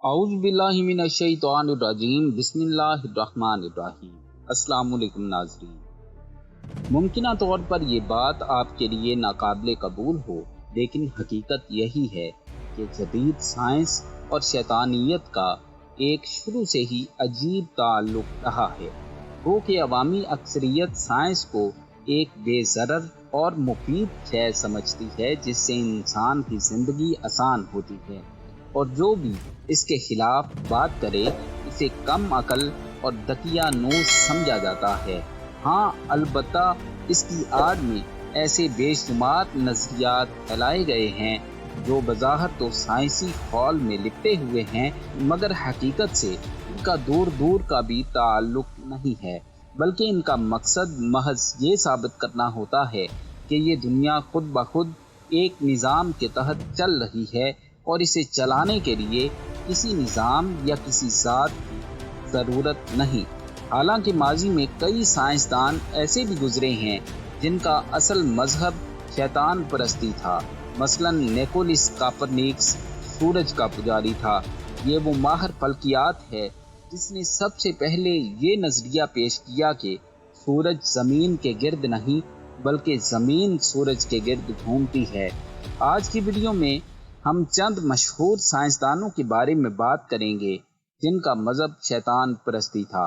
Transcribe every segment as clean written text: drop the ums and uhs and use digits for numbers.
اعوذ باللہ من الشیطان الرجیم بسم اللہ الرحمن الرحیم۔ السلام علیکم ناظرین، ممکنہ طور پر یہ بات آپ کے لیے ناقابل قبول ہو، لیکن حقیقت یہی ہے کہ جدید سائنس اور شیطانیت کا ایک شروع سے ہی عجیب تعلق رہا ہے۔ وہ کہ عوامی اکثریت سائنس کو ایک بے ضرر اور مفید شے سمجھتی ہے جس سے انسان کی زندگی آسان ہوتی ہے، اور جو بھی اس کے خلاف بات کرے اسے کم عقل اور دقیانوس سمجھا جاتا ہے۔ ہاں، البتہ اس کی آڑ میں ایسے بے شمار نظریات پھیلائے گئے ہیں جو بظاہر تو سائنسی خول میں لپٹے ہوئے ہیں، مگر حقیقت سے ان کا دور دور کا بھی تعلق نہیں ہے، بلکہ ان کا مقصد محض یہ ثابت کرنا ہوتا ہے کہ یہ دنیا خود بخود ایک نظام کے تحت چل رہی ہے اور اسے چلانے کے لیے کسی نظام یا کسی ذات کی ضرورت نہیں۔ حالانکہ ماضی میں کئی سائنسدان ایسے بھی گزرے ہیں جن کا اصل مذہب شیطان پرستی تھا۔ مثلا نیکولس کاپرنیکس سورج کا پجاری تھا۔ یہ وہ ماہر فلکیات ہے جس نے سب سے پہلے یہ نظریہ پیش کیا کہ سورج زمین کے گرد نہیں بلکہ زمین سورج کے گرد گھومتی ہے۔ آج کی ویڈیو میں ہم چند مشہور سائنسدانوں کے بارے میں بات کریں گے جن کا مذہب شیطان پرستی تھا۔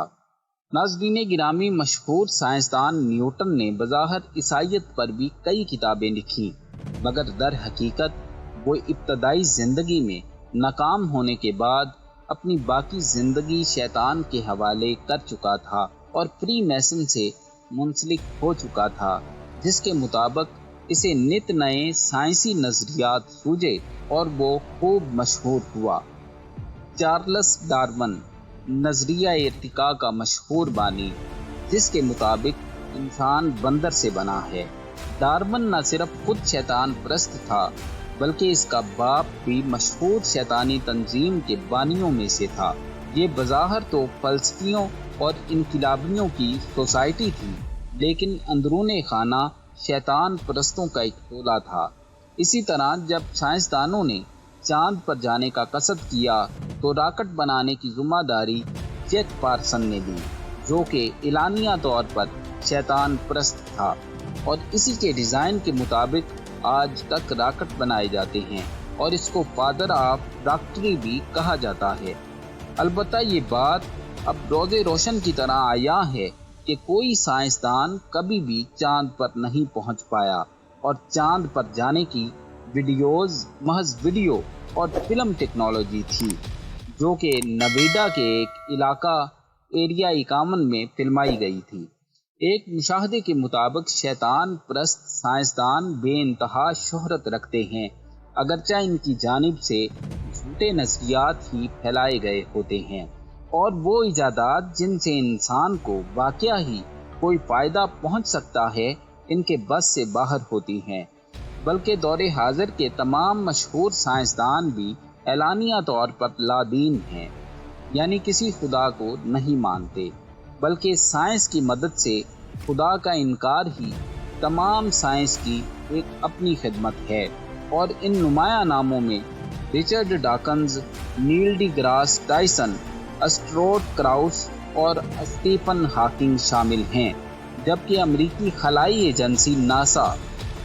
ناظرین گرامی، مشہور سائنسدان نیوٹن نے بظاہر عیسائیت پر بھی کئی کتابیں لکھی، مگر در حقیقت وہ ابتدائی زندگی میں ناکام ہونے کے بعد اپنی باقی زندگی شیطان کے حوالے کر چکا تھا اور فری میسن سے منسلک ہو چکا تھا، جس کے مطابق اسے نت نئے سائنسی نظریات سوجے اور وہ خوب مشہور ہوا۔ چارلس ڈارون، نظریہ ارتقاء کا مشہور بانی، جس کے مطابق انسان بندر سے بنا ہے۔ ڈارون نہ صرف خود شیطان پرست تھا بلکہ اس کا باپ بھی مشہور شیطانی تنظیم کے بانیوں میں سے تھا۔ یہ بظاہر تو فلسفیوں اور انقلابیوں کی سوسائٹی تھی، لیکن اندرون خانہ شیطان پرستوں کا ایک ٹولہ تھا۔ اسی طرح جب سائنسدانوں نے چاند پر جانے کا قصد کیا تو راکٹ بنانے کی ذمہ داری جیٹ پارسن نے لی، جو کہ اعلانیہ طور پر شیطان پرست تھا، اور اسی کے ڈیزائن کے مطابق آج تک راکٹ بنائے جاتے ہیں اور اس کو فادر آف راکٹری بھی کہا جاتا ہے۔ البتہ یہ بات اب روز روشن کی طرح عیاں ہے کہ کوئی سائنسدان کبھی بھی چاند پر نہیں پہنچ پایا، اور چاند پر جانے کی ویڈیوز محض ویڈیو اور فلم ٹیکنالوجی تھی، جو کہ نویڈا کے ایک علاقہ ایریا 51 میں فلمائی گئی تھی۔ ایک مشاہدے کے مطابق شیطان پرست سائنسدان بے انتہا شہرت رکھتے ہیں، اگرچہ ان کی جانب سے جھوٹے نظریات ہی پھیلائے گئے ہوتے ہیں، اور وہ ایجادات جن سے انسان کو واقعہ ہی کوئی فائدہ پہنچ سکتا ہے ان کے بس سے باہر ہوتی ہیں۔ بلکہ دور حاضر کے تمام مشہور سائنسدان بھی اعلانیہ طور پر لا دین ہیں، یعنی کسی خدا کو نہیں مانتے، بلکہ سائنس کی مدد سے خدا کا انکار ہی تمام سائنس کی ایک اپنی خدمت ہے۔ اور ان نمایاں ناموں میں رچرڈ ڈاکنز، نیل ڈی گراس ٹائسن، اسٹروٹ کراؤس اور اسٹیفن ہاکنگ شامل ہیں، جبکہ امریکی خلائی ایجنسی ناسا،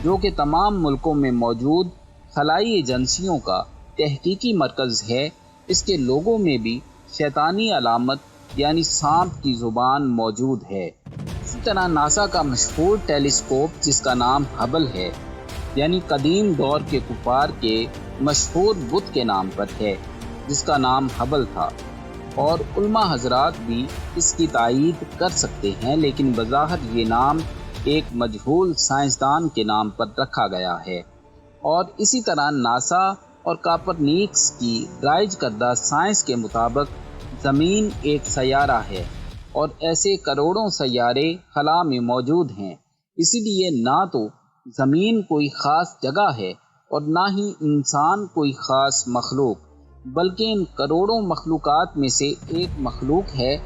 جو کہ تمام ملکوں میں موجود خلائی ایجنسیوں کا تحقیقی مرکز ہے، اس کے لوگوں میں بھی شیطانی علامت یعنی سانپ کی زبان موجود ہے۔ اسی طرح ناسا کا مشہور ٹیلیسکوپ جس کا نام ہبل ہے، یعنی قدیم دور کے کفار کے مشہور بت کے نام پر ہے، جس کا نام ہبل تھا، اور علماء حضرات بھی اس کی تائید کر سکتے ہیں، لیکن بظاہر یہ نام ایک مجہول سائنسدان کے نام پر رکھا گیا ہے۔ اور اسی طرح ناسا اور کاپرنیکس کی رائج کردہ سائنس کے مطابق زمین ایک سیارہ ہے، اور ایسے کروڑوں سیارے خلا میں موجود ہیں۔ اسی لیے نہ تو زمین کوئی خاص جگہ ہے اور نہ ہی انسان کوئی خاص مخلوق، بلکہ ان کروڑوں مخلوقات میں سے ایک مخلوق ہے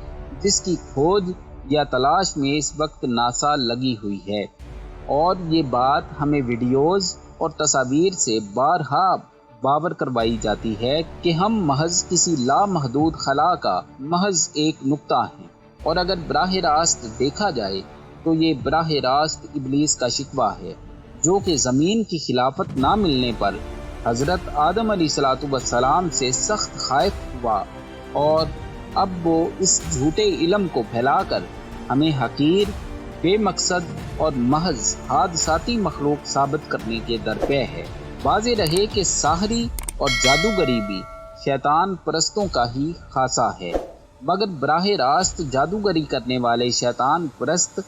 جس کی کھوج یا تلاش میں اس وقت ناسا لگی ہوئی ہے، اور یہ بات ہمیں ویڈیوز اور تصاویر سے بارہا باور کروائی جاتی ہے کہ ہم محض کسی لامحدود خلا کا محض ایک نقطہ ہیں، اور اگر براہ راست دیکھا جائے تو یہ براہ راست ابلیس کا شکوہ ہے، جو کہ زمین کی خلافت نہ ملنے پر حضرت آدم علیہ السلام سے سخت خائف ہوا، اور اب وہ اس جھوٹے علم کو پھیلا کر ہمیں حقیر، بے مقصد اور محض حادثاتی مخلوق ثابت کرنے کے درپے ہے۔ واضح رہے کہ ساحری اور جادوگری بھی شیطان پرستوں کا ہی خاصہ ہے، مگر براہ راست جادوگری کرنے والے شیطان پرست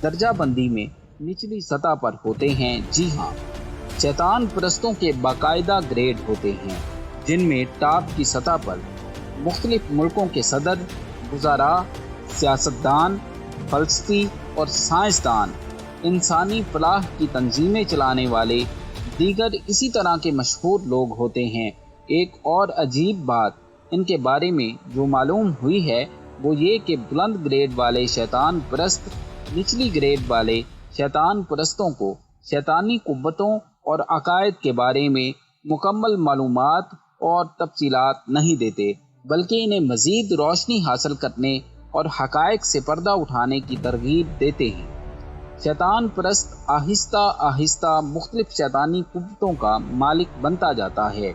درجہ بندی میں نچلی سطح پر ہوتے ہیں۔ جی ہاں، شیطان پرستوں کے باقاعدہ گریڈ ہوتے ہیں، جن میں ٹاپ کی سطح پر مختلف ملکوں کے صدر، وزراء، سیاستدان، فلسفی اور سائنسدان، انسانی فلاح کی تنظیمیں چلانے والے دیگر اسی طرح کے مشہور لوگ ہوتے ہیں۔ ایک اور عجیب بات ان کے بارے میں جو معلوم ہوئی ہے وہ یہ کہ بلند گریڈ والے شیطان پرست نچلی گریڈ والے شیطان پرستوں کو شیطانی قوتوں اور عقائد کے بارے میں مکمل معلومات اور تفصیلات نہیں دیتے، بلکہ انہیں مزید روشنی حاصل کرنے اور حقائق سے پردہ اٹھانے کی ترغیب دیتے ہیں۔ شیطان پرست آہستہ آہستہ مختلف شیطانی قوتوں کا مالک بنتا جاتا ہے،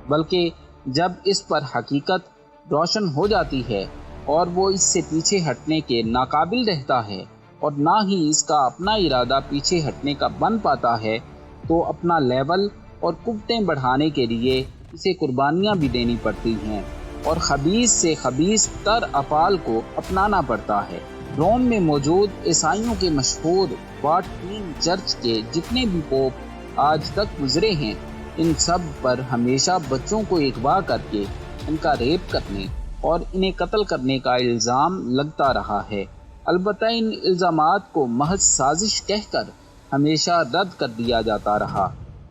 بلکہ جب اس پر حقیقت روشن ہو جاتی ہے اور وہ اس سے پیچھے ہٹنے کے ناقابل رہتا ہے اور نہ ہی اس کا اپنا ارادہ پیچھے ہٹنے کا بن پاتا ہے، تو اپنا لیول اور قوتیں بڑھانے کے لیے اسے قربانیاں بھی دینی پڑتی ہیں اور خبیث سے خبیث تر افعال کو اپنانا پڑتا ہے۔ روم میں موجود عیسائیوں کے مشہور واٹین چرچ کے جتنے بھی پوپ آج تک گزرے ہیں، ان سب پر ہمیشہ بچوں کو اغوا کر کے ان کا ریپ کرنے اور انہیں قتل کرنے کا الزام لگتا رہا ہے۔ البتہ ان الزامات کو محض سازش کہہ کر ہمیشہ رد کر دیا جاتا رہا۔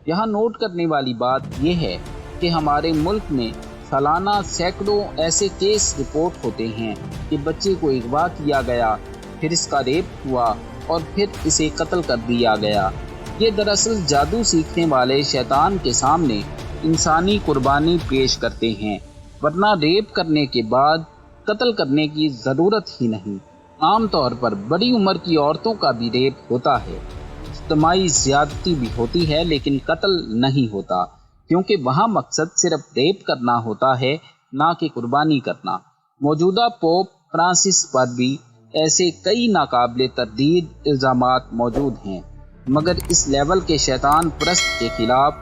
یہاں نوٹ کرنے والی بات یہ ہے کہ ہمارے ملک میں سالانہ سینکڑوں ایسے کیس رپورٹ ہوتے ہیں کہ بچے کو اغوا کیا گیا، پھر اس کا ریپ ہوا اور پھر اسے قتل کر دیا گیا۔ یہ دراصل جادو سیکھنے والے شیطان کے سامنے انسانی قربانی پیش کرتے ہیں، ورنہ ریپ کرنے کے بعد قتل کرنے کی ضرورت ہی نہیں۔ عام طور پر بڑی عمر کی عورتوں کا بھی ریپ ہوتا ہے، اجتماعی زیادتی بھی ہوتی ہے، لیکن قتل نہیں ہوتا، کیونکہ وہاں مقصد صرف ریپ کرنا ہوتا ہے، نہ کہ قربانی کرنا۔ موجودہ پوپ فرانسس پر بھی ایسے کئی ناقابل تردید الزامات موجود ہیں، مگر اس لیول کے شیطان پرست کے خلاف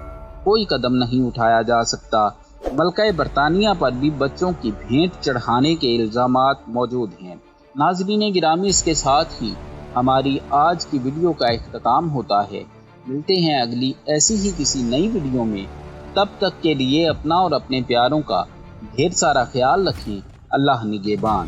کوئی قدم نہیں اٹھایا جا سکتا۔ ملکہ برطانیہ پر بھی بچوں کی بھینٹ چڑھانے کے الزامات موجود ہیں۔ ناظرین گرامی، اس کے ساتھ ہی ہماری آج کی ویڈیو کا اختتام ہوتا ہے۔ ملتے ہیں اگلی ایسی ہی کسی نئی ویڈیو میں، تب تک کے لیے اپنا اور اپنے پیاروں کا ڈھیر سارا خیال رکھیں۔ اللہ نگہبان۔